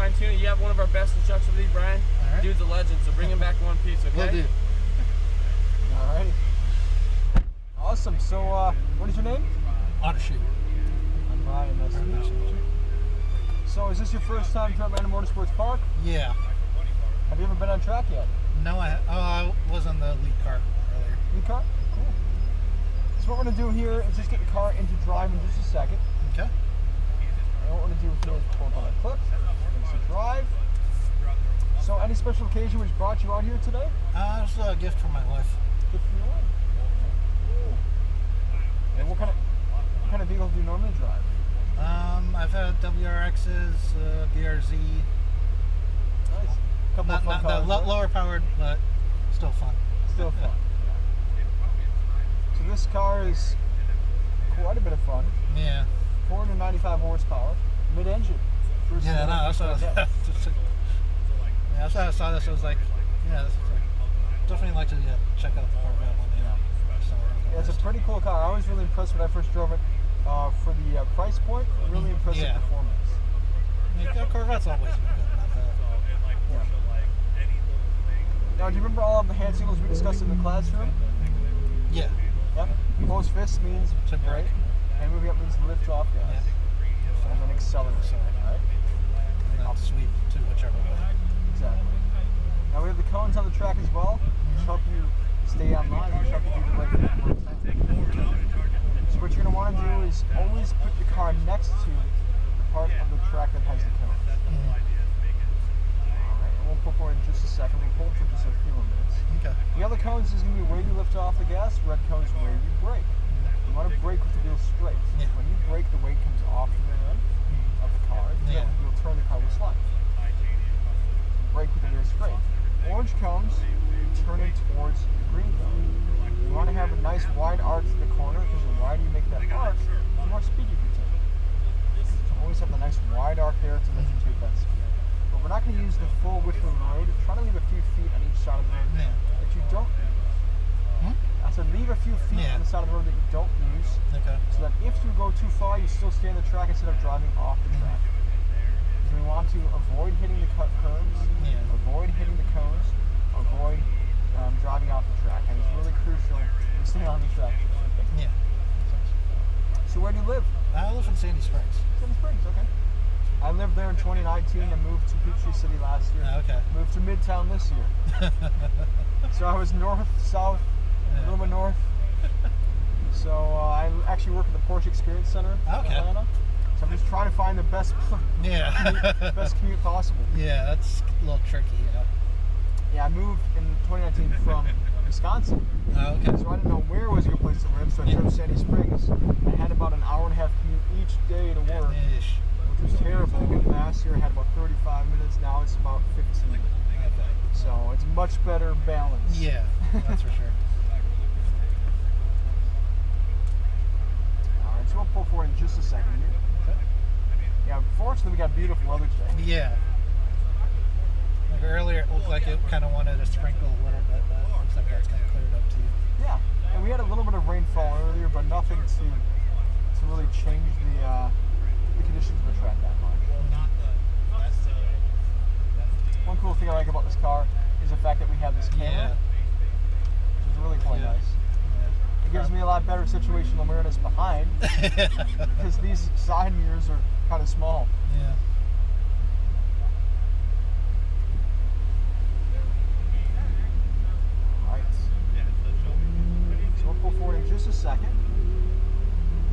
fine tune it. You have one of our best instructors with you, Brian. All right. Dude's a legend, so bring him back in one piece, okay? Will do. Alrighty. Awesome. So, what is your name? Odyssey. I'm Ryan. Nice to meet you. So, is this your first time to Atlanta Motorsports Park? Yeah. Have you ever been on track yet? No, I was on the lead car earlier. Lead car? Cool. So what we're going to do here is just get the car into drive in just a second. Okay. And what we're going to do here is pull up on a clip, into drive. So any special occasion which brought you out here today? It was a gift from my wife. Gift from your wife. Cool. And what kind of vehicle do you normally drive? I've had WRXs, BRZ. Nice. Couple of fun Not cars, right? lower powered, but still fun. Still fun. So this car is quite a bit of fun. Yeah. 495 horsepower, mid-engine. Yeah, no, that's what I was. Yeah, that's why I saw this. I was like, yeah, this is definitely like to check out the Corvette one. Yeah, it's a pretty cool car. I was really impressed when I first drove it. For the price point, really impressive performance. Yeah, Corvette's always been good. Yeah. Now, do you remember all of the hand signals we discussed in the classroom? Yeah. Yep. Closed fist means to brake, and moving up means lift off gas, and then accelerate. Right? And then sweep to whichever way. Exactly. Now we have the cones on the track as well, which help you stay on line, which help you do the right thing. So what you're going to want to do is always put the car next to the part of the track that has the cones. Alright, and we'll pull forward in just a second. We'll pull for just a few more minutes. Okay. Yellow cones is going to be where you lift off the gas, red cones where you brake. You want to brake with the wheel straight. Yeah. When you brake, the weight comes off the rear end of the car, and you'll turn the car will slide. Brake with the wheel straight. Orange cones, turn it towards the green cone. You want to have a nice wide arc to the corner, because the wider you make that arc, the more speed you can take. So always have the nice wide arc there to let you take that speed. But we're not going to use the full width of the road. Try to leave a few feet on each side of the road that you don't use. I said leave a few feet on the side of the road that you don't use, so that if you go too far, you still stay on the track instead of driving off the track. So we want to avoid hitting the cut curves, avoid hitting the cones, avoid driving off the track. And it's really crucial to stay on the track. Yeah. So where do you live? I live in Sandy Springs. Sandy Springs, okay. I lived there in 2019 and moved to Peachtree City last year. Okay. Moved to Midtown this year. So I was north, south, a little bit north. So I actually work at the Porsche Experience Center in Atlanta. So I'm just trying to find the best commute possible. Yeah, that's a little tricky. Yeah, I moved in 2019 from Wisconsin. Oh, okay. So I didn't know where was a good place to live, so I chose Sandy Springs. I had about an hour and a half commute each day to work, which was terrible. Last year I had about 35 minutes, now it's about 15. Okay. So it's much better balance. Yeah, that's for sure. Alright, so we'll pull forward in just a second here. Okay. Yeah, fortunately we got beautiful weather today. Yeah. Like earlier it looked like it kind of wanted to sprinkle a little bit, but it looks like that's kind of cleared up too. Yeah, and we had a little bit of rainfall earlier, but nothing to really change the conditions of the track that much. One cool thing I like about this car is the fact that we have this camera, which is really quite nice. Yeah. It gives me a lot better situational awareness behind, because these side mirrors are kind of small. Yeah. Alright. So we'll pull forward in just a second.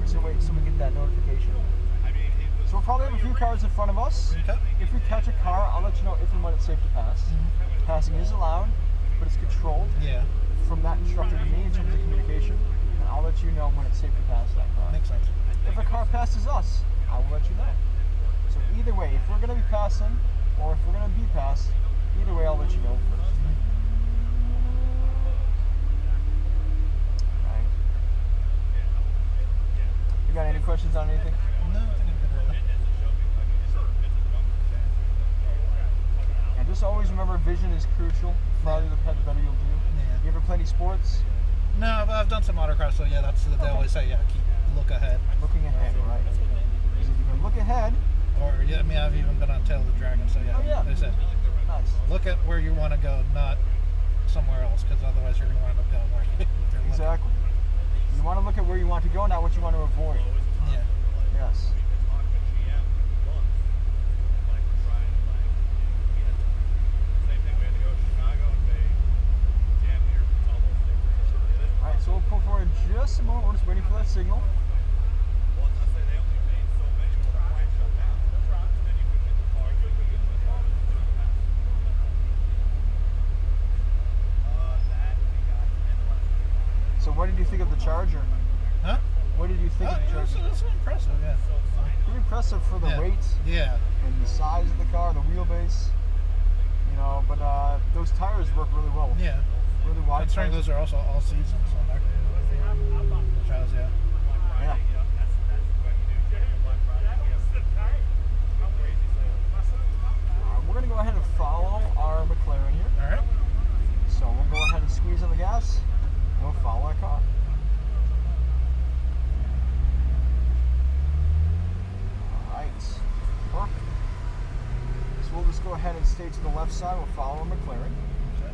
So wait, so we get that notification. So we'll probably have a few cars in front of us. Okay. If we catch a car, I'll let you know if and when it's safe to pass. Passing is allowed, but it's controlled from that instructor to me in terms of communication. And I'll let you know when it's safe to pass that car. Makes sense. If a car passes us, I will let you know. So either way, if we're going to be passing, or if we're going to be passed, either way I'll let you know first. Alright. You got any questions on anything? No, I think I'm good right now. And just always remember, vision is crucial. The farther you look ahead, the better you'll do. Yeah. You ever play any sports? No, but I've done some autocross, so yeah, that's they always say, keep look ahead. Looking ahead, right? Because if you can look ahead Or yeah, I mean, I've even been on Tail of the Dragon. So yeah, Oh, yeah. they said Nice. look at where you want to go, not somewhere else, because otherwise you're going to wind up going where you're looking. Exactly. You want to look at where you want to go, not what you want to avoid. Yeah. Yes. All right, so we'll pull forward just a moment. We're just waiting for that signal. So what did you think of the Charger? Huh? What did you think of the Yeah, Charger? that's impressive. Yeah. Pretty impressive for the Yeah. weight Yeah. and the size of the car, the wheelbase. You know, but those tires work really well. Yeah. Really wide. Considering tires. those are also all seasons, so that which I was, yeah. Yeah. We're going to go ahead and follow our McLaren here. All right. So we'll go ahead and squeeze on the gas, and we'll follow our car. Alright, perfect. So we'll just go ahead and stay to the left side, we'll follow our McLaren. Okay.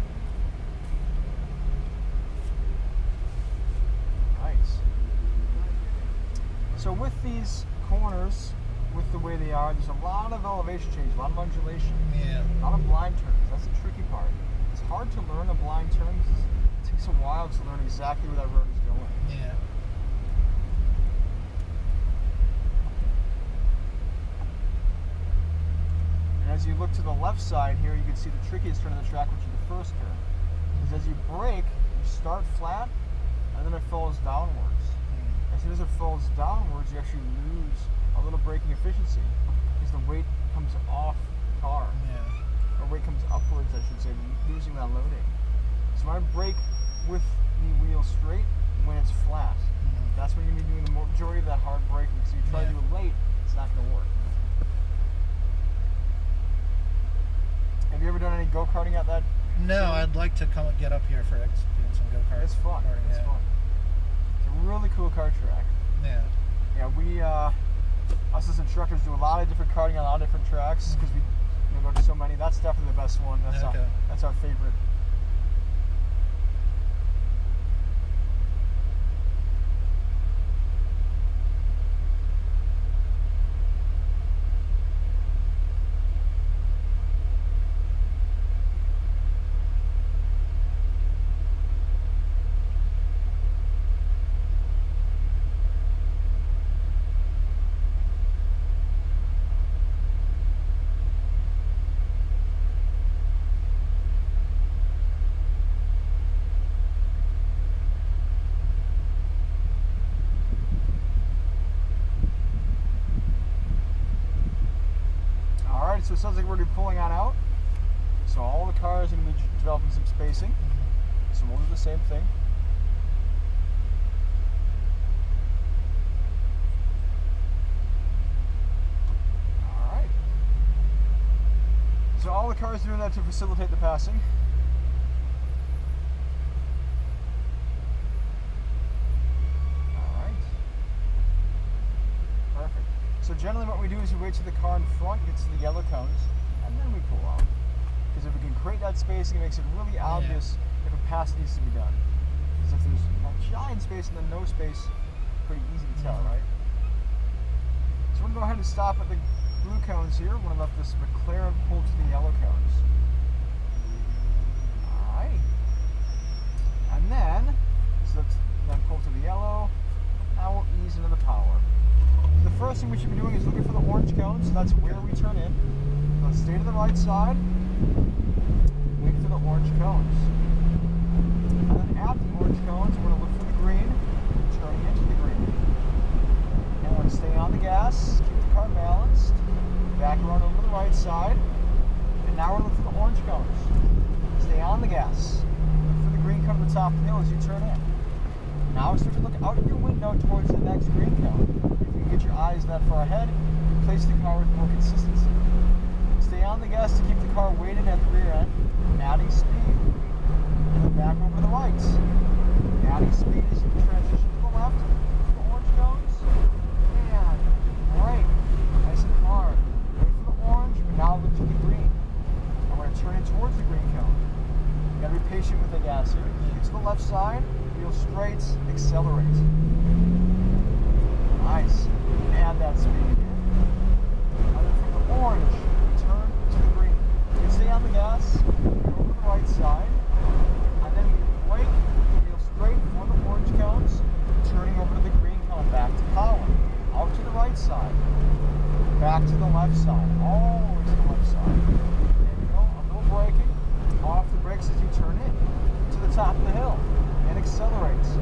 Nice. So with these corners, with the way they are, there's a lot of elevation change, a lot of undulation, Yeah. a lot of blind turns. That's the tricky part. It's hard to learn a blind turn. It takes a while to learn exactly where that road is going. Yeah. And as you look to the left side here, you can see the trickiest turn of the track, which is the first turn. Because as you brake, you start flat, and then it falls downwards. As soon as it falls downwards, you actually lose a little braking efficiency because the weight comes off the car. Yeah. Or weight comes upwards, I should say, losing that loading. So I brake with the wheel straight when it's flat. That's when you're going to be doing the majority of that hard braking. So you try to do it late, it's not going to work. Have you ever done any go-karting at that? No, I'd like to come get up here for doing some go-kart. It's fun. karting, It's yeah. fun. It's a really cool kart track. Yeah. Yeah, we, us as instructors, do a lot of different karting on a lot of different tracks because we go to so many. That's definitely the best one. That's Okay. that's our favorite. So it sounds like we're going to be pulling on out. So all the cars are going to be developing some spacing. So we'll do the same thing. Alright. So all the cars are doing that to facilitate the passing. So generally what we do is we wait till the car in front gets to the yellow cones, and then we pull out. Because if we can create that spacing, it makes it really obvious if a pass needs to be done. Because if there's a giant space and then no space, pretty easy to tell, right? So we're going to go ahead and stop at the blue cones here. We're going to let this McLaren pull to the yellow cones. Alright. And then, so let's then pull to the yellow. Now we'll ease into the power. The first thing we should be doing is looking for the orange cones. So that's where we turn in. So let's stay to the right side. Wait for the orange cones. And then at the orange cones, we're going to look for the green, turning into the green. And we're going to stay on the gas, keep the car balanced, back around over to the right side. And now we're going to look for the orange cones. Stay on the gas. Look for the green cone at the top of the hill as you turn in. Now start to look out of your window towards the next green cone. If you can get your eyes that far ahead, place the car with more consistency. Stay on the gas to keep the car weighted at the rear end, adding speed. And then back over to the right. Adding speed as you transition to the left, the orange cones, and brake. Nice and hard. straight, accelerate. Nice. Add that speed here. And then from the orange, turn to the green. You can stay on the gas, go to the right side, and then brake the wheel straight for the orange cones, turning over to the green cone, back to power. Out to the right side, back to the left side, all the way to the left side. There we go, a little braking, off the brakes as you turn in to the top of the hill, and accelerates.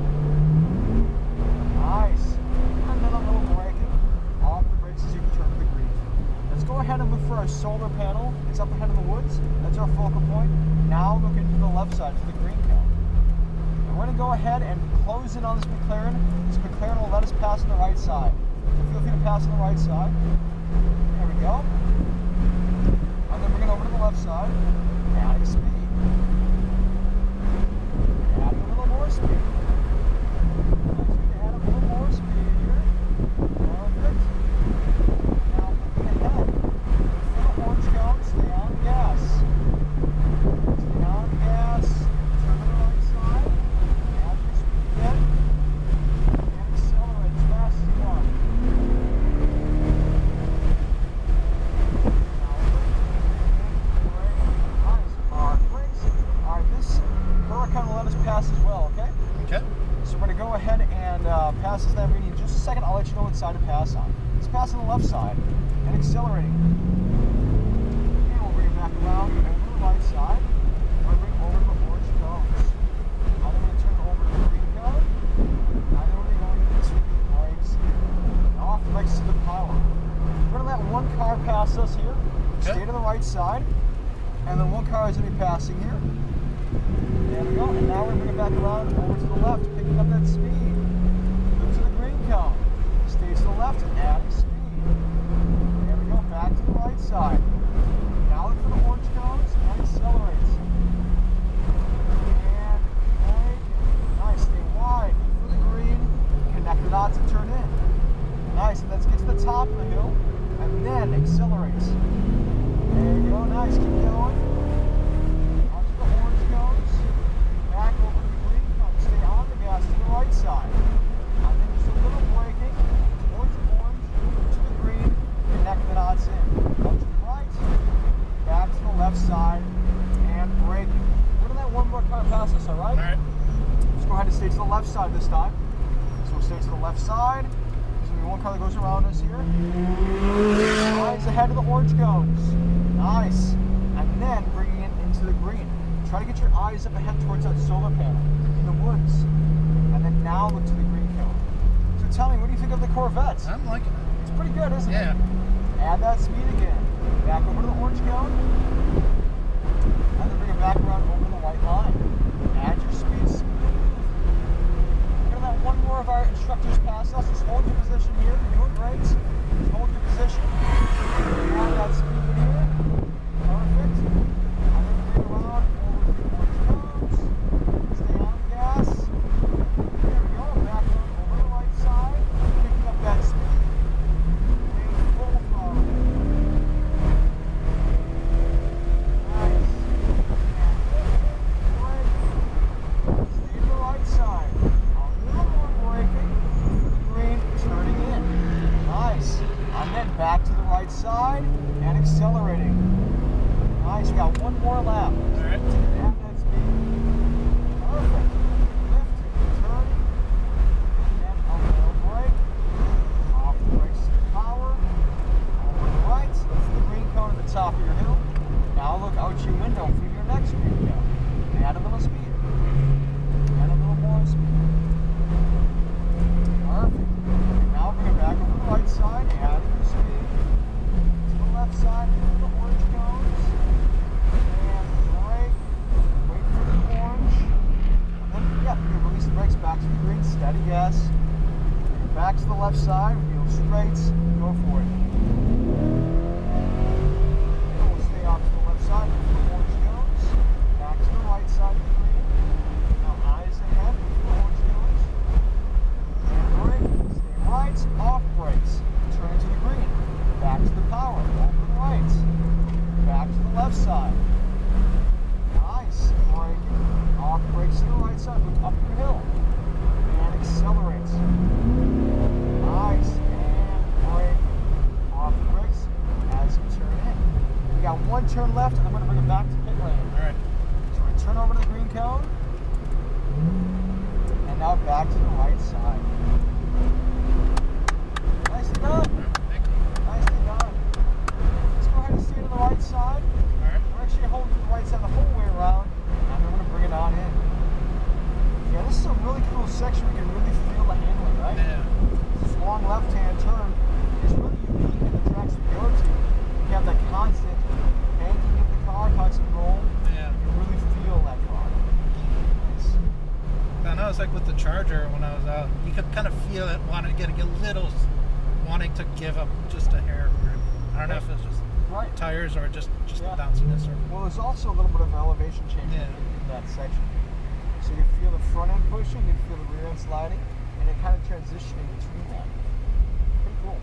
Nice. And then a little braking, off the brakes as you turn to the green. Let's go ahead and look for our solar panel. It's up ahead in the woods. That's our focal point. Now look into the left side to the green cone. And we're going to go ahead and close in on this McLaren. This McLaren will let us pass on the right side. So feel free to pass on the right side. There we go. And then bring it over to the left side. Adding speed. Adding a little more speed. Add a little more speed here. Perfect. Now looking ahead. For the orange cone, stay on the gas. Stay on the gas. Turn to the right side. Add your speed again. And accelerate as fast as you want. Pass as well, okay? Okay. So we're going to go ahead and pass this reading in just a second. I'll let you know what side to pass on. Let's pass on the left side and accelerating. And we'll bring it back around over to the right side. We're going to bring it over to the orange cones. Now then we're going to turn it over to the green cone. Now then we're going to go into the brakes here. Now off the brakes to the power. We're going to let one car pass us here. Okay. Stay to the right side. And then one car is going to be passing here. There we go, and now we're bringing it back around over to the left, picking up that speed. Look to the green cone. Stay to the left and adding speed. There we go, back to the right side. Now look for the orange cones and accelerate. And brake. Nice, stay wide. Look for the green. Connect the dots and turn in. Nice, and let's get to the top of the hill and then accelerate. There you go, nice, keep going. Back over to the green cone, stay on the gas to the right side. And then just a little braking towards the orange, to the green, connect the dots in. Out to the right, back to the left side, and braking. We're going to let one more car pass us, alright? Alright. Let's go ahead and stay to the left side this time. So we'll stay to the left side. There's going to be one car that goes around us here. Eyes ahead of the orange cones. Nice. And then bringing it into the green. Try to get your eyes up ahead towards that solar panel in the woods. And then now look to the green cone. So tell me, what do you think of the Corvette? I'm liking it. It's pretty good, isn't it? Yeah. Add that speed again. Back over to the orange cone. And then bring it back around over the white line. Add your speed smooth. We're going to let one more of our instructors pass us. Just hold your position here. You're doing great. Just hold your position. Add that speed here. Perfect. And then bring it around. Stay on the gas. There we go. Back over the right side. Picking up that speed. Stay full throttle. Nice. And stay to the right side. A little more braking. Green, turning in. Nice. And then back to the right side and accelerating. Nice. We got one more lap. All right. Add that speed. Perfect. Lifting, turning, and a little brake. Off the brakes to the power. Over the right. Look for the green cone at the top of your hill. Now look out your window for your next green cone. Add a little speed. Add a little more speed. Perfect. And now bring it back over the right side. Add your speed. To the left side, into the orange cones. And brake. Wait for the orange. And then, yeah, you can release the brakes back to the green. Steady gas. Bring it back to the left side. Wheel straight. Go for it. And we'll stay off to the left side. Look for the orange cones. Back to the right side of the green. Now eyes ahead. Look for the orange cones. And brake. Stay right. Off brakes. Turn to the green. Back to the power. Over the right. Back to the left side. Nice. Braking. Off brakes to the right side. Look up your hill. strong left-hand turn is really unique in the tracks we go to. You have that constant banking of the car, constant roll. Yeah. You really feel that car. It's, I know it's like with the Charger when I was out, you could kind of feel it wanting to get a little, wanting to give up just a hair. I don't know if it's just right. tires or just the bounciness or. Well, there's also a little bit of elevation change in that section. So you feel the front end pushing, you feel the rear end sliding, and it kind of transitioning between that. Pretty cool.